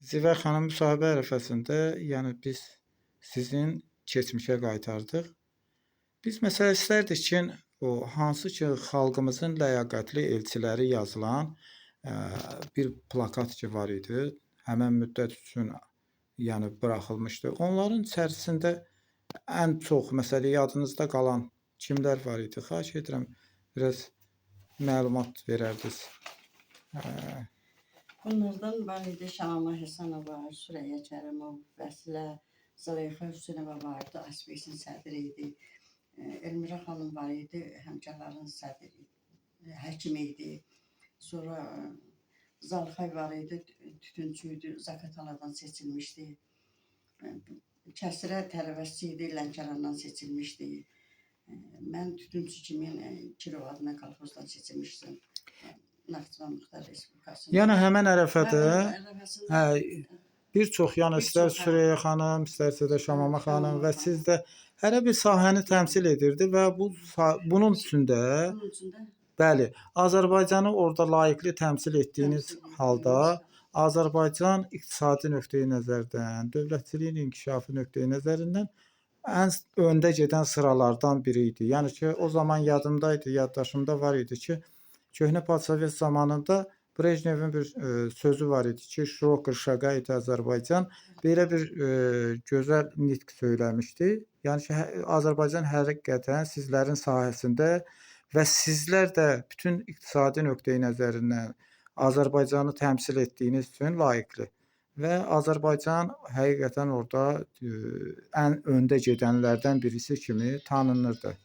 Zivər xanım müsahibə ərəfəsində, yəni biz sizin keçmişə qaytardıq. Biz məsələ istərdik ki, o hansı ki xalqımızın ləyaqətli elçiləri yazılan bir plakat ki var idi. Həmin müddət üçün yəni buraxılmışdı. Onların içərisində ən çox məsələ yadınızda qalan kimlər var idi? Xahiş edirəm biraz məlumat verərdiniz. Bunlardan var idi Şamə Həsənova, Süreyya Kərimov, Vəsilə, Züleyxa Hüseynova vardı, Aspisin sədri idi. Elmira xanım var idi, həmkarların sədri, həkimi idi. Sonra Zalxay var idi, tütüncü idi, Zakataladan seçilmişdi. Kəsirə tələbəsi idi, Lənkərandan seçilmişdi. Mən tütüncü kimin Kirov adına kolxozdan seçilmişdim. Naxçıvan Muxtar Respublikasında. Yəni həmin ərəfədə bir çox, yəni istər Süreyya xanım, istərsə də Şamama xanım və siz də hərə bir sahəni təmsil edirdi və bunun üçün də bəli, Azərbaycanı orada layiqli təmsil etdiyiniz halda Azərbaycan iqtisadi nöqteyi nəzərdən, dövlətçiliyin inkişafı nöqteyi nəzərindən ən öndə gedən sıralardan biri idi. Yəni ki, o zaman yadımdaydı, yaddaşımda var idi ki, Köhnə Padşahiyyət zamanında Brejnevin bir sözü var idi ki, Şirokko Şaqayit Azərbaycan belə bir gözəl nitq söyləmişdi. Yəni ki, Azərbaycan həqiqətən sizlərin sahəsində və sizlər də bütün iqtisadi nöqteyi nəzərindən Azərbaycanı təmsil etdiyiniz üçün layiqli. Və Azərbaycan həqiqətən orada ən öndə gedənlərdən birisi kimi tanınırdı.